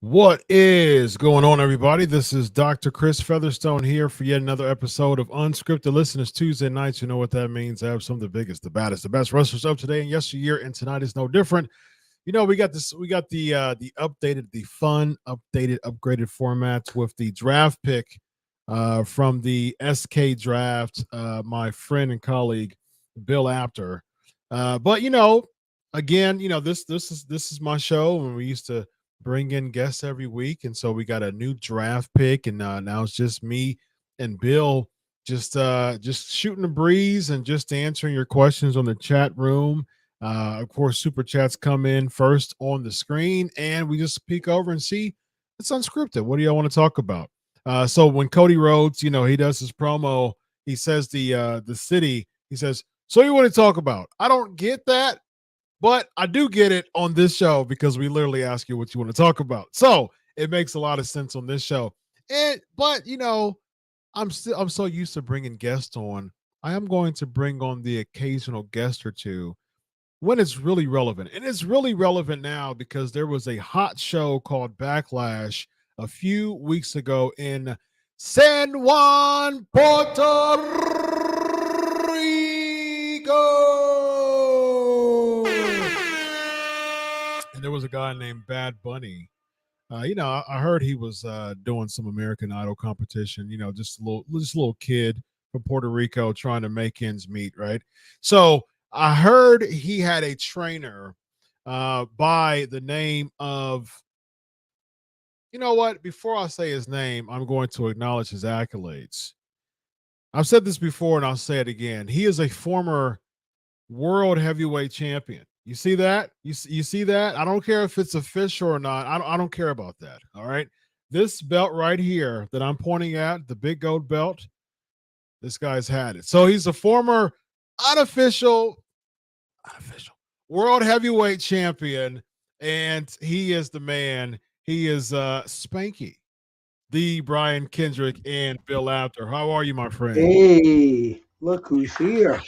What is going on, everybody? This is Dr. Chris Featherstone here for yet another episode of UnSKripted. Listen, it's Tuesday nights. You know what that means. I have some of the biggest, the baddest, the best wrestlers of today and yesteryear, and tonight is no different. You know, we got the updated, the fun, updated, upgraded format with the draft pick from the SK draft, my friend and colleague, Bill Apter. But, you know, again, you know, this is my show, and we used to bring in guests every week, and so we got a new draft pick, and now it's just me and Bill just shooting the breeze and just answering your questions on the chat room. Of course, super chats come in first on the screen, and we just peek over and see it's unscripted. What do y'all want to talk about? So when Cody Rhodes, you know, he does his promo, he says the city, he says, so you want to talk about? I don't get that. But I do get it on this show because we literally ask you what you want to talk about. So it makes a lot of sense on this show. But you know, I'm so used to bringing guests on. I am going to bring on the occasional guest or two when it's really relevant. And it's really relevant now because there was a hot show called Backlash a few weeks ago in San Juan, Puerto Rico. And there was a guy named Bad Bunny. You know, I heard he was doing some American Idol competition. You know, just a little kid from Puerto Rico trying to make ends meet, right? So I heard he had a trainer by the name of. You know what? Before I say his name, I'm going to acknowledge his accolades. I've said this before, and I'll say it again. He is a former world heavyweight champion. You see that? You see that? I don't care if it's official or not. I don't care about that. All right. This belt right here that I'm pointing at, the big gold belt, this guy's had it. So he's a former unofficial world heavyweight champion, and he is the man. He is Spanky, the Brian Kendrick and Bill Apter. How are you, my friend? Hey, look who's here.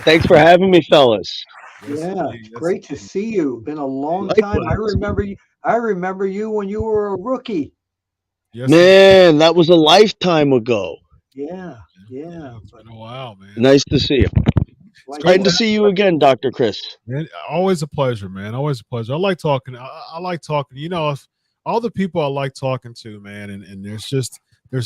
Thanks for having me, fellas. Yeah, it's great to see you. Been a long time. I remember you when you were a rookie. Yes, man, that was a lifetime ago. Yeah. It's been a while, man. Nice to see you. Great to see you again, Dr. Chris. Man, always a pleasure, man. Always a pleasure. I like talking. I like talking. You know, all the people I like talking to, man, and there's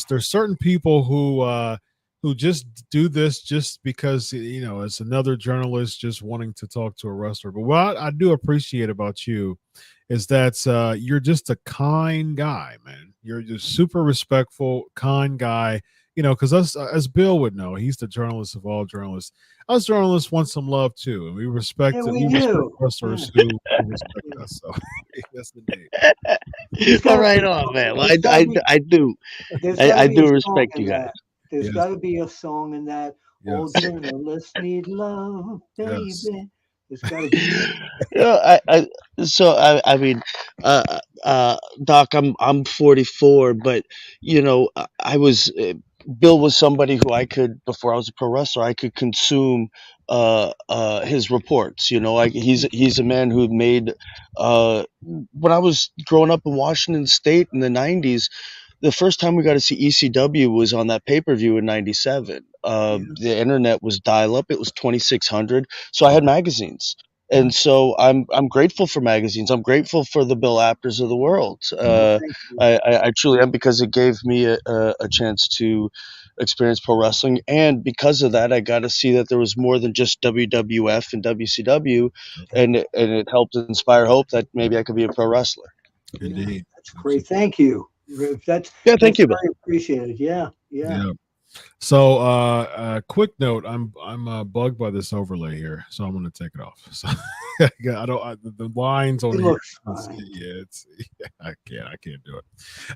there's certain people who just do this just because, you know, it's another journalist just wanting to talk to a wrestler. But what I do appreciate about you is that you're just a kind guy, man. You're just super respectful, kind guy. You know, because us, as Bill would know, he's the journalist of all journalists. Us journalists want some love too, and we respect Yeah, it. we We respect do. wrestlers Yeah. who respect us. So yes, indeed. All Gotta right be, on, man. Well, there's gotta be, I do. there's gotta I be a do song respect in you guys. that. There's Yes, gotta be a song in that. All yes, journalists need love, yes. baby. There's gotta be. You know, I mean, Doc, I'm 44, but you know, I was Bill was somebody who I could, before I was a pro wrestler, I could consume his reports. You know, he's a man who made when I was growing up in Washington State in the '90s. The first time we got to see ECW was on that pay-per-view in '97. Yeah, The internet was dial-up. It was 2600, so I had magazines, and so I'm grateful for magazines. I'm grateful for the Bill Apters of the world. well, thank you. I truly am, because it gave me a chance to experience pro wrestling, and because of that, I got to see that there was more than just WWF and WCW, and it helped inspire hope that maybe I could be a pro wrestler. Yeah, Indeed. that's great. Thank you. That's Yeah, thank that's you, Bill. very appreciated. Yeah, yeah. Yeah. So, quick note: I'm bugged by this overlay here, so I'm going to take it off. So, I don't. The lines on It here. looks fine. I can't do it.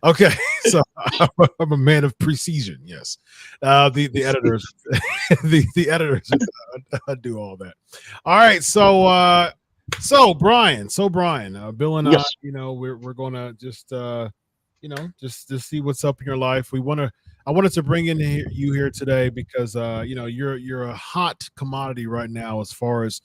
Okay, so I'm a man of precision. Yes, the editors, the editors do all that. All right, so Brian, Bill and I, Yes. you know, we're going to just you know, just see what's up in your life. I wanted to bring in you here today because you know, you're a hot commodity right now as far as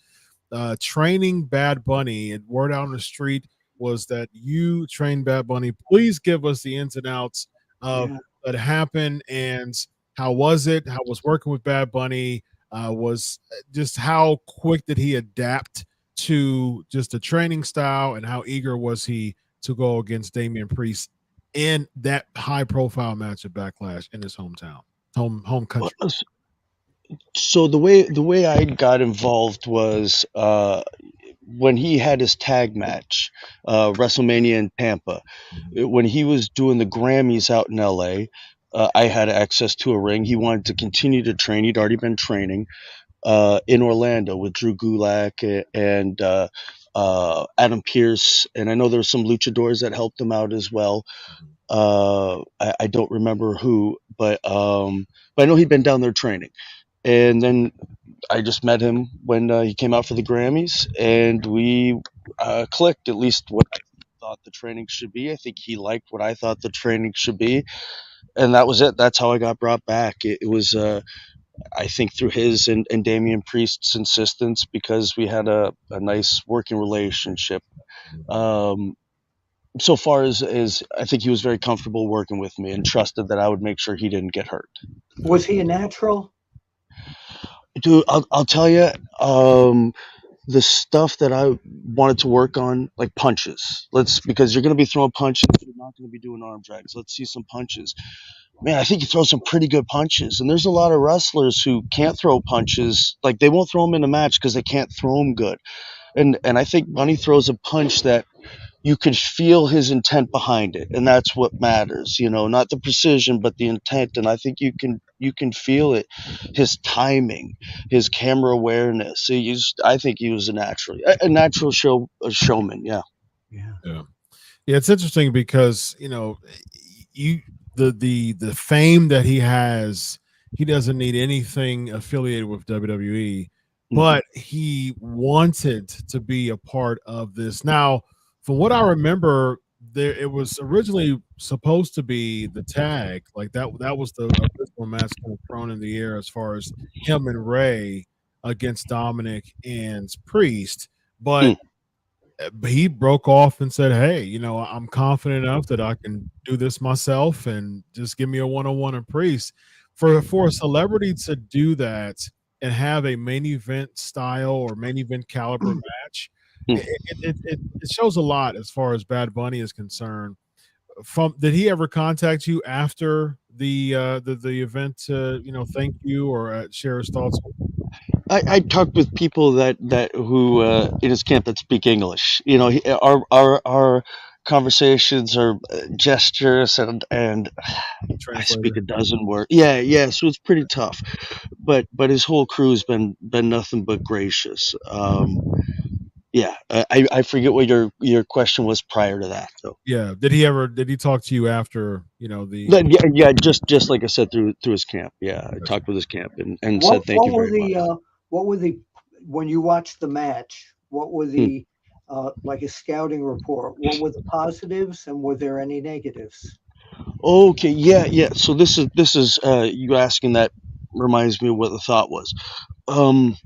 training Bad Bunny. And word out on the street was that you trained Bad Bunny. Please give us the ins and outs of Yeah. what happened and how was it? How was working with Bad Bunny? Was just how quick did he adapt to just the training style, and how eager was he to go against Damian Priest in that high profile match at Backlash in his hometown, home country? So the way I got involved was when he had his tag match, WrestleMania in Tampa. When he was doing the Grammys out in LA, I had access to a ring. He wanted to continue to train. He'd already been training in Orlando with Drew Gulak and Adam Pearce, and I know there were some luchadors that helped him out as well. I don't remember who, but I know he'd been down there training. And then I just met him when he came out for the Grammys, and we clicked. At least what I thought the training should be. I think he liked what I thought the training should be, and that was it. That's how I got brought back. It was, I think, through his and Damian Priest's insistence, because we had a nice working relationship. Um, so far as I think he was very comfortable working with me and trusted that I would make sure he didn't get hurt. Was he a natural? Dude, I'll tell you, the stuff that I wanted to work on, like punches. Because you're going to be throwing punches, you're not going to be doing arm drags. Let's see some punches. Man, I think you throw some pretty good punches, and there's a lot of wrestlers who can't throw punches. Like, they won't throw them in a match because they can't throw them good. And I think Bunny throws a punch that you could feel his intent behind it, and that's what matters. You know, not the precision, but the intent. And I think you can feel it. His timing, his camera awareness. I think he was a natural showman. Yeah. Yeah, it's interesting because, you know, you the fame that he has, he doesn't need anything affiliated with WWE, but he wanted to be a part of this. Now, from what I remember, it was originally supposed to be the tag, like that was the original match kind of thrown in the air as far as him and Ray against Dominic and Priest, but he broke off and said, "Hey, you know, I'm confident enough that I can do this myself, and just give me a one-on-one in Priest." For a celebrity to do that and have a main event style or main event caliber match, it shows a lot as far as Bad Bunny is concerned. Did he ever contact you after the event to thank you or share his thoughts? I talked with people that who in his camp that speak English. Our conversations are gestures and I speak Translator. a dozen words. Yeah, yeah. So it's pretty tough, but his whole crew's been nothing but gracious. Yeah, I forget what your question was prior to that though. Yeah. Did he talk to you after Yeah, yeah. Just like I said through his camp. Yeah, I talked with his camp and said thank What you were very much. what were the when you watched the match? What were Hmm. the like a scouting report? What were the positives and were there any negatives? Okay, yeah, yeah. So this is you asking that reminds me of what the thought was. Um,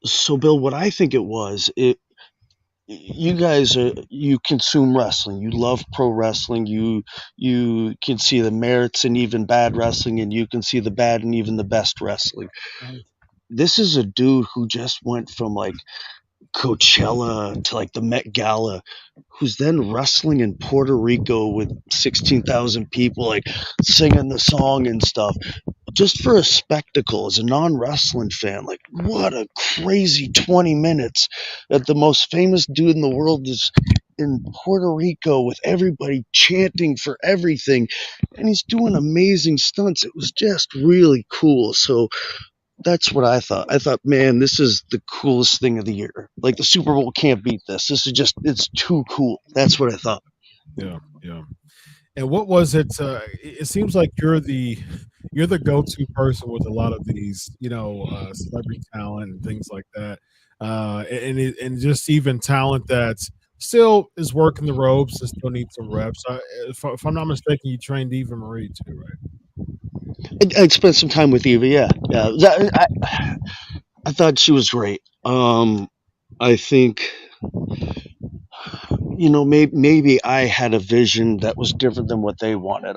so Bill, what I think it you guys you consume wrestling. You love pro wrestling. You can see the merits in even bad wrestling, and you can see the bad in even the best wrestling. Right. This is a dude who just went from like Coachella to like the Met Gala, who's then wrestling in Puerto Rico with 16,000 people, like singing the song and stuff, just for a spectacle as a non wrestling fan. Like, what a crazy 20 minutes that the most famous dude in the world is in Puerto Rico with everybody chanting for everything. And he's doing amazing stunts. It was just really cool. So, that's what I thought. I thought, man, this is the coolest thing of the year. Like the Super Bowl can't beat this. This is just, it's too cool. That's what I thought. Yeah, yeah. And what was it? It seems like you're the go-to person with a lot of these, celebrity talent and things like that, and just even talent that still is working the ropes and still needs some reps. If I'm not mistaken, you trained Eva Marie too, right? I spent some time with Eva. Yeah, yeah. I thought she was great. I think maybe I had a vision that was different than what they wanted.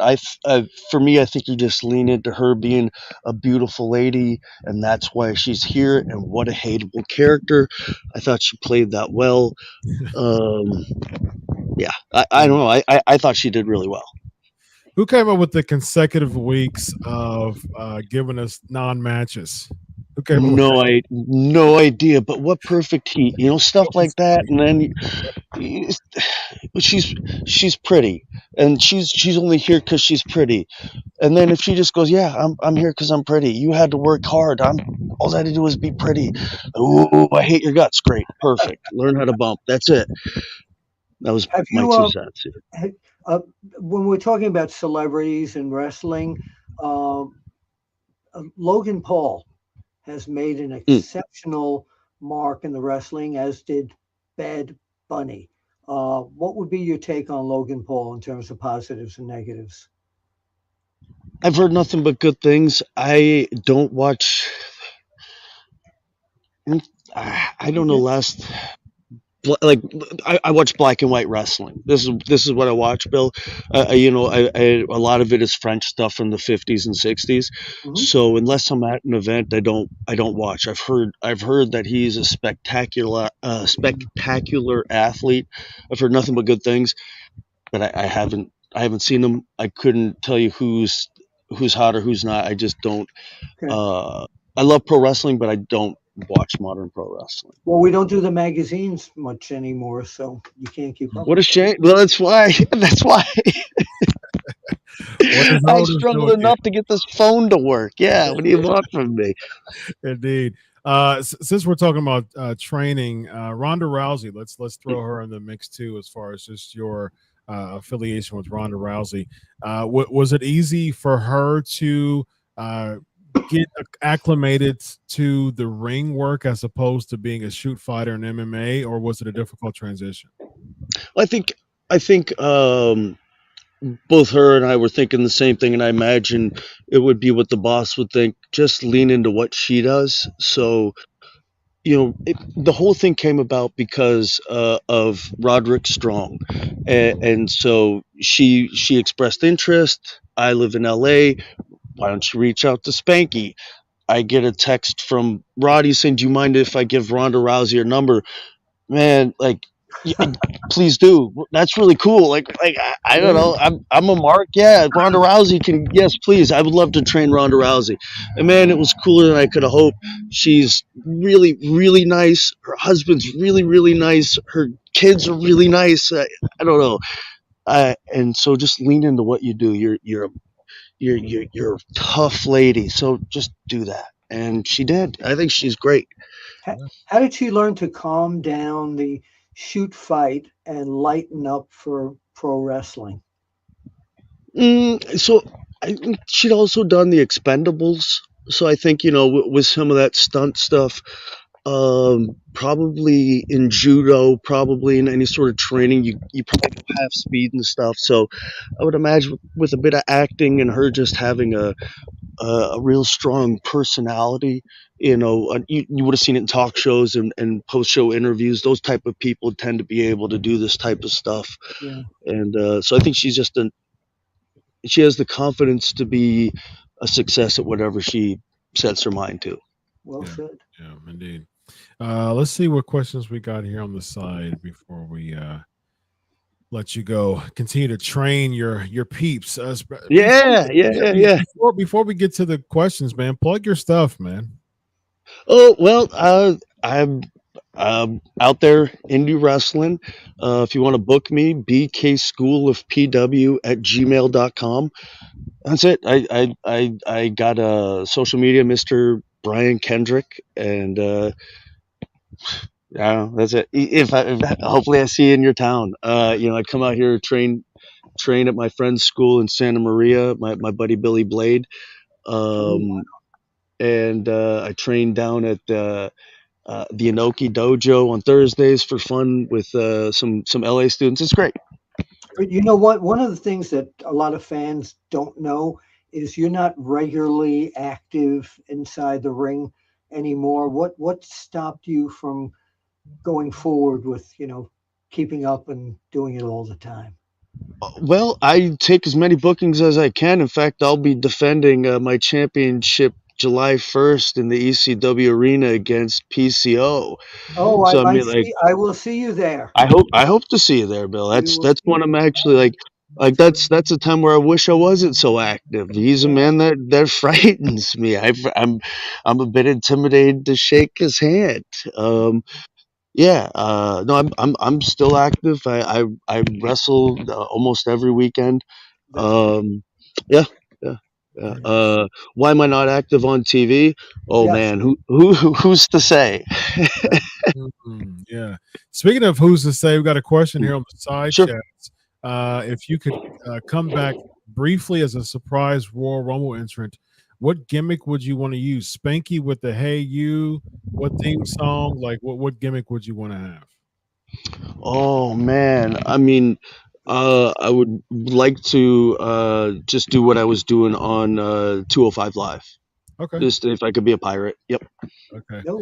For me, I think you just lean into her being a beautiful lady, and that's why she's here. And what a hateable character! I thought she played that well. Um, yeah, I Yeah. don't know. I thought she did really well. Who came up with the consecutive weeks of giving us non-matches? Who came up with No idea. But what perfect heat, stuff like that, and then she's she's pretty, and she's only here because she's pretty. And then if she just goes, yeah, I'm here because I'm pretty. You had to work hard. All I had to do was be pretty. Ooh, I hate your guts. Great, perfect. Learn how to bump. That's it. That was Have my you 2 cents. had, when we're talking about celebrities and wrestling, um, Logan Paul has made an Mm. exceptional mark in the wrestling, as did Bad Bunny. What would be your take on Logan Paul in terms of positives and negatives? I've heard nothing but good things. I don't watch. I don't know. Like I watch black and white wrestling. This is what I watch, Bill. A lot of it is French stuff from the 50s and 60s. Mhm. So unless I'm at an event, I don't watch. I've heard that he's a spectacular athlete. I've heard nothing but good things, but I haven't seen him. I couldn't tell you who's hot or who's not. I just don't. Okay. Uh, I love pro wrestling, but I don't watch modern pro wrestling. Well, we don't do the magazines much anymore, so you can't keep up What a with them. shame. Well, that's why. That's why. what is I old is new struggled again. enough to get this phone to work. Yeah, what do you want from me? Indeed. Since we're talking about training, Ronda Rousey, let's throw her in the mix too, as far as just your affiliation with Ronda Rousey. Was it easy for her to get acclimated to the ring work as opposed to being a shoot fighter in MMA, or was it a difficult transition? I think both her and I were thinking the same thing, and I imagine it would be what the boss would think. Just lean into what she does. So the whole thing came about because of Roderick Strong, and so she expressed interest. I live in LA. Why don't you reach out to Spanky? I get a text from Roddy saying, "Do you mind if I give Ronda Rousey your number?" Man, like Yeah, please do. That's really cool. I don't know. I'm a mark. Yeah, Ronda Rousey can. Yes, please. I would love to train Ronda Rousey. And man, it was cooler than I could have hoped. She's really, really nice. Her husband's really, really nice. Her kids are really nice. I don't know. And so just lean into what you do. You're a tough lady. So just do that. And she did. I think she's great. How did she learn to calm down the shoot fight and lighten up for pro wrestling? So I think she'd also done the Expendables. So I think with some of that stunt stuff, probably in judo, probably in any sort of training, you probably have speed and stuff. So I would imagine with a bit of acting and her just having a real strong personality. You would have seen it in talk shows and post show interviews. Those type of people tend to be able to do this type of stuff. Yeah, And so I think she has the confidence to be a success at whatever she sets her mind to. well Yeah. said. Yeah, indeed. Let's see what questions we got here on the side before we let you go. Continue to train your peeps. Yeah. Before we get to the questions, man, plug your stuff, man. Oh well, I'm out there indie wrestling. If you want to book me, bkschoolofpw@gmail.com. That's it. I got a social media, Mr. Brian Kendrick, and yeah, that's it. If hopefully I see you in your town. I come out here train at my friend's school in Santa Maria. My buddy Billy Blade. And I train down at the Inoki Dojo on Thursdays for fun with some LA students. It's great. But you know what? One of the things that a lot of fans don't know is you're not regularly active inside the ring anymore. What stopped you from going forward with, keeping up and doing it all the time? Well, I take as many bookings as I can. In fact, I'll be defending my championship July 1st in the ECW arena against PCO. Oh, So I I mean, see. I will see you there. I hope to see you there, Bill. We That's will that's see when you. I'm actually that's a time where I wish I wasn't so active. He's a man that frightens me. I'm a bit intimidated to shake his hand. Yeah, no, I'm still active. I wrestle almost every weekend. That's great. Um, yeah, yeah, yeah. Very nice. Why am I not active on TV? Oh Yes. man, who's to say? Yeah. Speaking of who's to say, we got a question here on the side Sure. chat. If you could come back briefly as a surprise Royal Rumble entrant, what gimmick would you want to use? Spanky with the "Hey You"? What theme song? Like what gimmick would you want to have? Oh man, I mean, I would like to just do what I was doing on 205 Live. Okay. Just if I could be a pirate. Yep. Okay. No,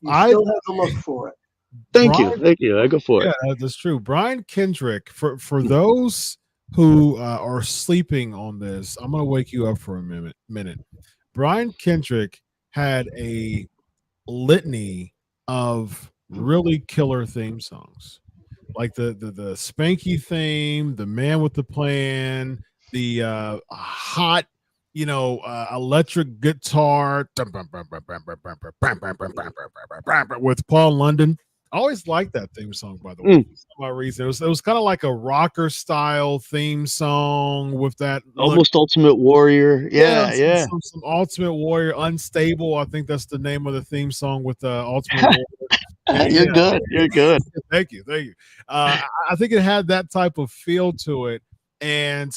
you I still have to look for it. Thank Brian, you. I go for yeah, it. that's true. Brian Kendrick. For those who are sleeping on this, I'm gonna wake you up for a minute. Brian Kendrick had a litany of really killer theme songs, like the Spanky theme, the Man with the Plan, the hot, electric guitar with Paul London. I always liked that theme song, by the way. For some reason, it was kind of like a rocker style theme song with that look. Almost Ultimate Warrior. Yeah, Yeah. some Ultimate Warrior, Unstable. I think that's the name of the theme song with Ultimate Warrior. You're good. You're good. Thank you. I think it had that type of feel to it. And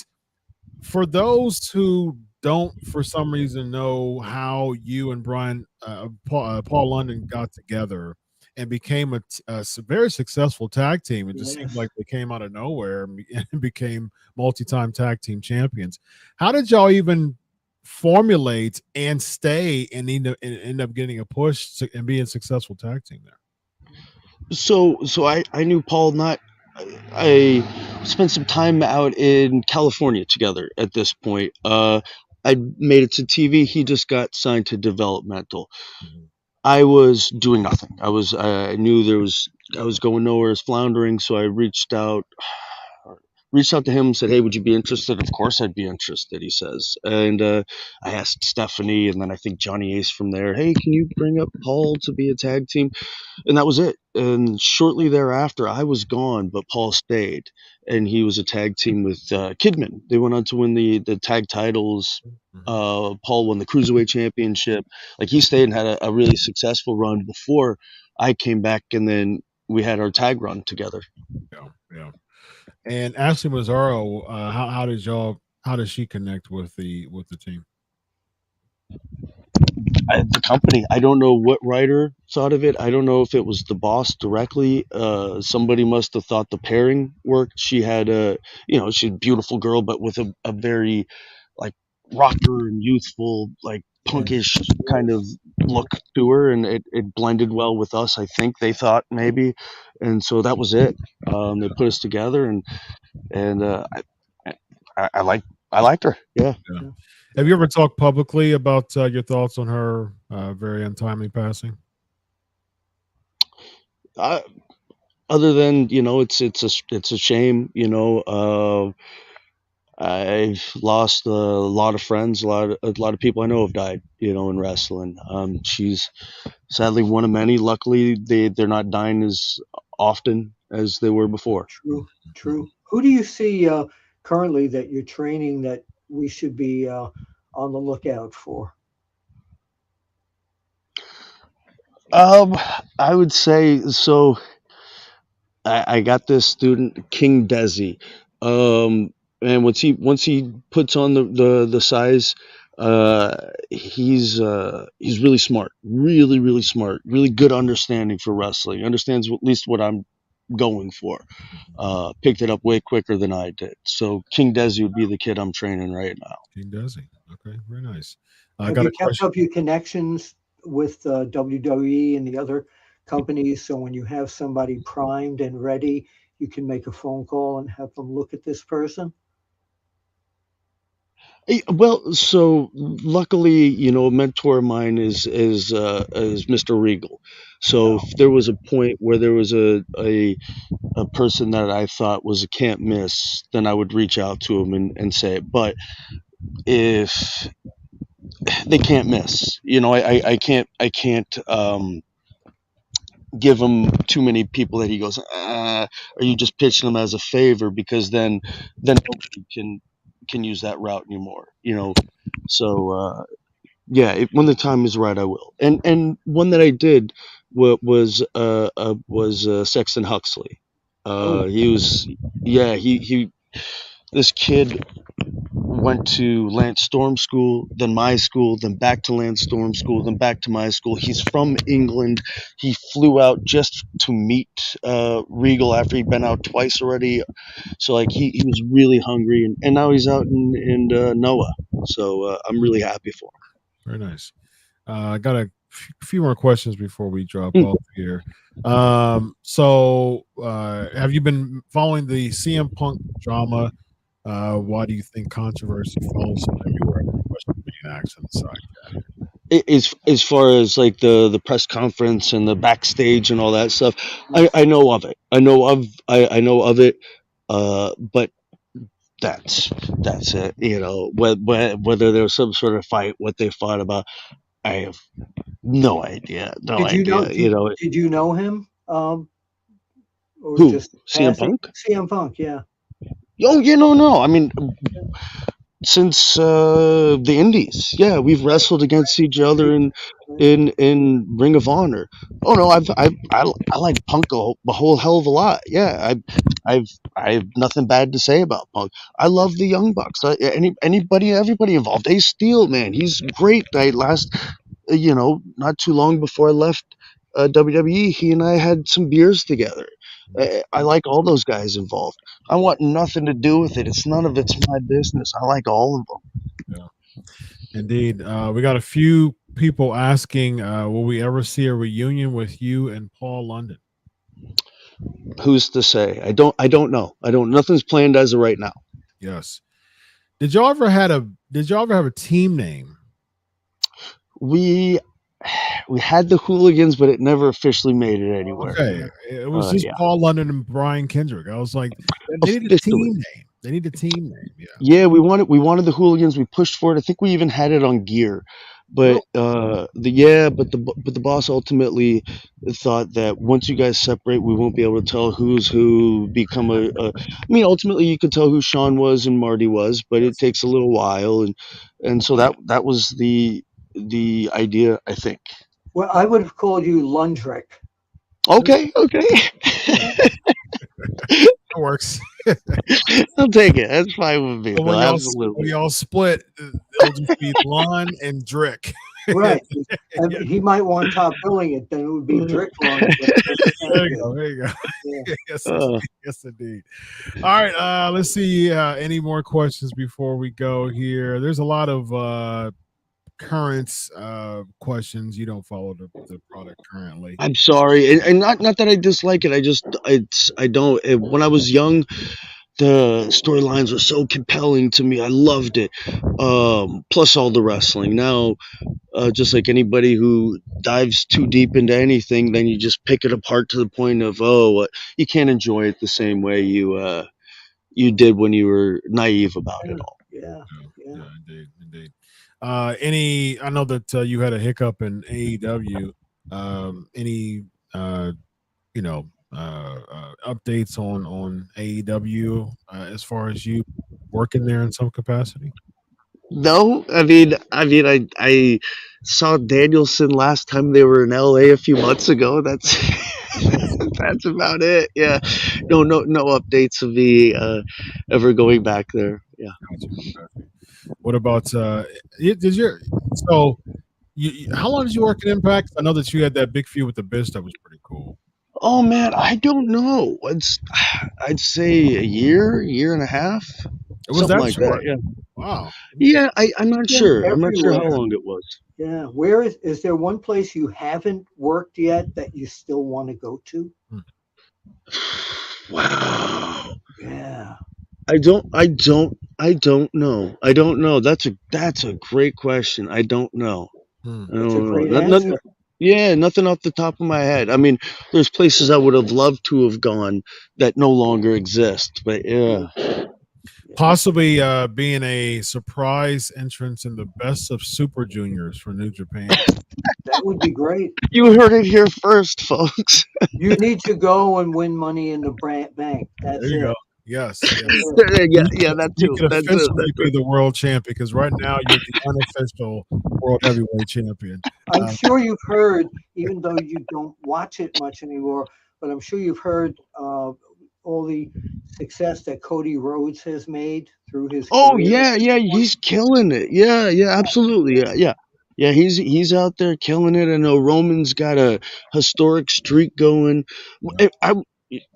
for those who don't, for some reason, know how you and Paul London got together and became a very successful tag team, it just seemed like they came out of nowhere and became multi-time tag team champions. How did y'all even formulate and stay and end up getting a push and being a successful tag team there? So I knew Paul I spent some time out in California together at this point. I made it to TV. He just got signed to developmental. I was doing nothing. I knew I was going nowhere, I was floundering, so I reached out to him, said, "Hey, would you be interested?" Of course, I'd be interested, he says. And I asked Stephanie, and then I think Johnny Ace from there, "Hey, can you bring up Paul to be a tag team?" And that was it. And shortly thereafter, I was gone, but Paul stayed, and he was a tag team with Kidman. They went on to win the tag titles. Paul won the Cruiserweight Championship. Like, he stayed and had a really successful run before I came back, and then we had our tag run together. Yeah, yeah. And Ashley Mazzaro, how does she connect with the team? The company, I don't know what writer thought of it. I don't know if it was the boss directly. Somebody must have thought the pairing worked. She had she's a beautiful girl, but with a very like rocker and youthful, like punkish kind of look to her, and it blended well with us. I think they thought maybe, and so that was it. They put us together, and I like I liked her. Yeah. Yeah. Have you ever talked publicly about your thoughts on her very untimely passing? Other than it's a shame. I've lost a lot of friends, a lot of people I know have died. In wrestling. She's sadly one of many. Luckily, they're not dying as often as they were before. True. Who do you see currently that you're training that we should be on the lookout for? I would say so. I got this student, King Desi, and once he puts on the size, he's really smart, really smart, really good understanding for wrestling. Understands at least what I'm going for. Picked it up way quicker than I did. So King Desi would be the kid I'm training right now. King Desi. Okay, very nice. I Have got you a kept question. up your connections with WWE and the other companies, so when you have somebody primed and ready, you can make a phone call and have them look at this person? Well, so luckily, a mentor of mine is Mr. Regal. So if there was a point where there was a person that I thought was a can't miss, then I would reach out to him and say it. But if they can't miss, I can't give him too many people that he goes, are you just pitching them as a favor? Because then nobody can use that route anymore. So yeah, when the time is right, I will. And one that I did was Sexton Huxley. He was, yeah, he this kid went to Lance Storm School, then my school, then back to Lance Storm School, then back to my school. He's from England. He flew out just to meet Regal after he'd been out twice already. So like he was really hungry, and now he's out in Noah. So I'm really happy for Very nice. I got a few more questions before we drop him. off here. So have you been following the CM Punk drama? Why do you think controversy follows him everywhere? Question being asked on the side. As far as like the press conference and the backstage and all that stuff, I know of it. I know of it. But that's it. Whether there was some sort of fight, what they fought about, I have no idea. No Did you know? idea. Did you know him? Or Who? just CM passing? Punk? CM Punk, yeah. Oh, no. I mean, since the Indies, yeah, we've wrestled against each other in Ring of Honor. Oh no, I like Punk a whole hell of a lot. Yeah, I have nothing bad to say about Punk. I love the Young Bucks. Everybody involved. Ace Steel, man, he's great. Not too long before I left WWE, he and I had some beers together. I like all those guys involved. I want nothing to do with it. It's my business. I like all of them. Yeah, indeed. We got a few people asking, will we ever see a reunion with you and Paul London? Who's to say? I don't know. Nothing's planned as of right now. Yes. Did y'all ever have a team name? We we had the Hooligans, but it never officially made it anywhere. Okay, it was just Yeah. Paul London and Brian Kendrick. I was like, they need a Officially. team name. They need a team name. Yeah. Yeah, we wanted the Hooligans. We pushed for it. I think we even had it on gear, but the boss ultimately thought that once you guys separate, we won't be able to tell who's who. I mean, ultimately you could tell who Sean was and Marty was, but it takes a little while, and so that was the idea, I think. Well, I would have called you Lundrick. Okay. It works. I'll take it. That's fine with me. But Bill, when absolutely. y'all split, it'll just be Lon and Drick. Right. And he might want top billing it, then it would be Drick Lund. There you go. There you go. Yeah. Yes, indeed. All right. Let's see. Any more questions before we go here? There's a lot of current questions. You don't follow the product currently. I'm sorry, and not that I dislike it. I don't. When I was young, the storylines were so compelling to me. I loved it. Plus all the wrestling. Now, just like anybody who dives too deep into anything, then you just pick it apart to the point of you can't enjoy it the same way you did when you were naive about it all. Yeah. Indeed. I know that you had a hiccup in AEW. Any updates on AEW as far as you working there in some capacity? No, I saw Danielson last time they were in LA a few months ago. That's that's about it. Yeah, no updates of me ever going back there. Yeah. What about how long did you work at Impact? I know that you had that big feud with the Biz that was pretty cool. Oh man, I don't know. I'd say a year and a half. It was Something that like short. that. Yeah. Wow. Yeah, I'm not sure. I'm not sure how Everywhere. long it was. Yeah. Where is there one place you haven't worked yet that you still want to go to? Wow. Yeah. I don't know. I don't know. That's a great question. I don't know. That's a I great don't know. answer. Yeah, nothing off the top of my head. I mean, there's places I would have loved to have gone that no longer exist. But yeah. Possibly being a surprise entrance in the Best of Super Juniors for New Japan. That would be great. You heard it here first, folks. You need to go and win money in the bank. That's There you it. go. Yes. yeah, that You too. could That's officially be the world champion because right now you're the unofficial world heavyweight champion. I'm sure you've heard, even though you don't watch it much anymore, but I'm sure you've heard all the success that Cody Rhodes has made through his career. Yeah, he's killing it. Yeah, absolutely. Yeah, he's out there killing it. I know Roman's got a historic streak going.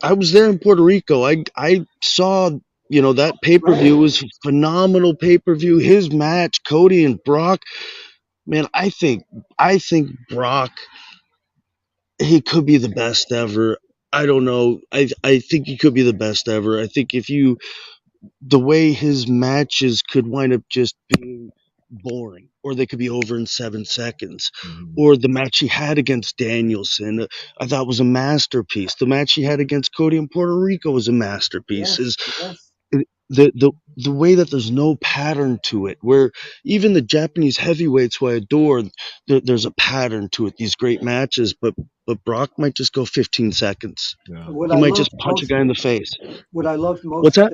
I was there in Puerto Rico. I saw, that pay-per-view was a phenomenal pay-per-view. His match, Cody and Brock. Man, I think Brock, he could be the best ever. I don't know. I think he could be the best ever. I think the way his matches could wind up just being boring, or they could be over in 7 seconds, or the match he had against Danielson, I thought was a masterpiece. The match he had against Cody in Puerto Rico was a masterpiece. Yes. The way that there's no pattern to it, where even the Japanese heavyweights who I adore, there's a pattern to it. These great matches, but Brock might just go 15 seconds. Yeah. He might just punch a guy in the face. What I loved most. What's that?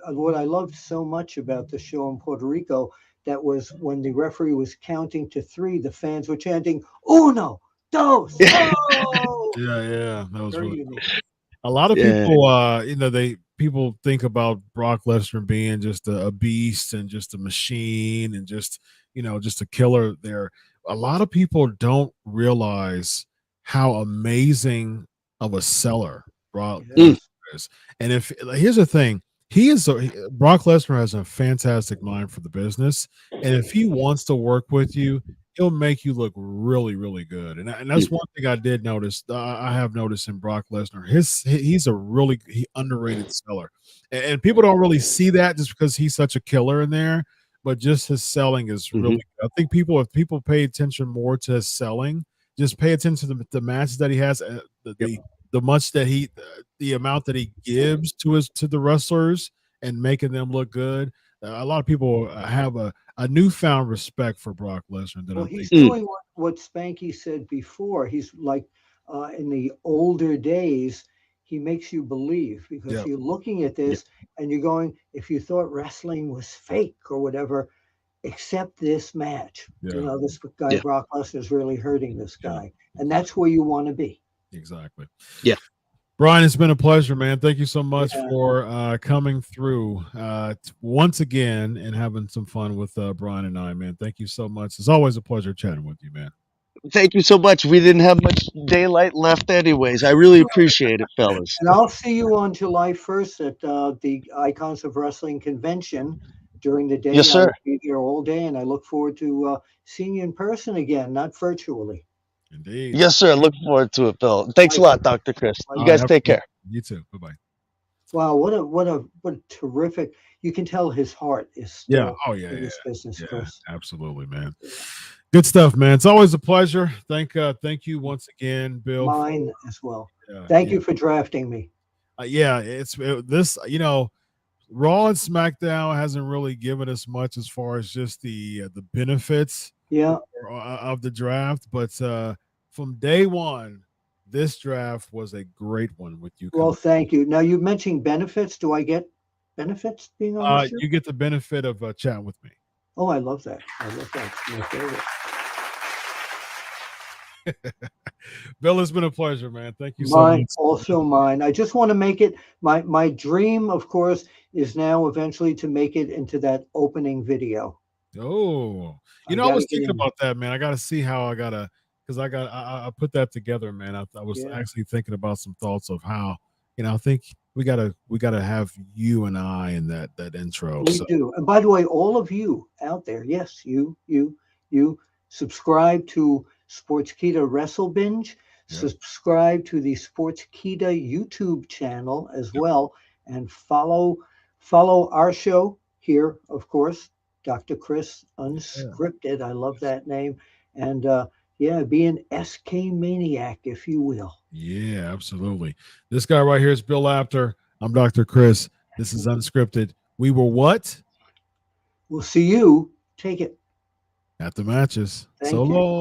What I loved so much about the show in Puerto Rico, that was when the referee was counting to 3, the fans were chanting "Uno, dos, oh!" Yeah, that was Very really unique. a lot of people. People think about Brock Lesnar being just a beast and just a machine and just a killer. There, a lot of people don't realize how amazing of a seller Brock Lesnar is. And here's the thing. Brock Lesnar has a fantastic mind for the business, and if he wants to work with you, he'll make you look really, really good. And that's one thing I did notice. I have noticed in Brock Lesnar. He's a really underrated seller, and people don't really see that just because he's such a killer in there. But just his selling is really good. I think if people pay attention more to his selling, just pay attention to the matches that he has, the much that the amount that he gives to the wrestlers and making them look good. A lot of people have a newfound respect for Brock Lesnar. Well, he's doing what Spanky said before. He's like in the older days, he makes you believe because you're looking at this and you're going, if you thought wrestling was fake or whatever, accept this match. You know, this guy Brock Lesnar is really hurting this guy, and that's where you want to be. Exactly. Yeah. Brian, it's been a pleasure, man. Thank you so much for coming through once again and having some fun with Brian and I, man. Thank you so much. It's always a pleasure chatting with you, man. Thank you so much. We didn't have much daylight left anyways. I really appreciate it, fellas. And I'll see you on July 1st at the Icons of Wrestling convention during the day. Yes, sir. I'll be here all day, and I look forward to seeing you in person again, not virtually. Indeed. Yes, sir. Look forward to it, Bill. Thanks a lot, Dr. Chris. You guys take care. You too. Bye-bye. Wow, what a terrific. You can tell his heart is still in this business, Chris. Absolutely, man. Good stuff, man. It's always a pleasure. Thank you once again, Bill. Mine as well. Thank you for drafting me. This, you know, Raw and SmackDown hasn't really given us much as far as just the benefits of the draft, but from day one, this draft was a great one with you. Well, thank you. Now, you mentioned benefits. Do I get benefits being on the show? You get the benefit of chatting with me. Oh, I love that. I love that. It's my favorite. Bill, it's been a pleasure, man. Thank you so much. Also mine. I just want to make it my dream, of course, is now eventually to make it into that opening video. Oh, I was thinking about that, man. I got to see how because I put that together, man. I was actually thinking about some thoughts of how, I think we gotta have you and I in that intro. We do. And by the way, all of you out there, yes, you subscribe to Sportskeeda Wrestle Binge, subscribe to the Sportskeeda YouTube channel as well, and follow our show here, of course, Dr. Chris UnSKripted. I love that name. And be an SK maniac, if you will. Yeah, absolutely. This guy right here is Bill Apter. I'm Dr. Chris. This is UnSKripted. We will what? We'll see you. Take it. At the matches. Thank So you. long.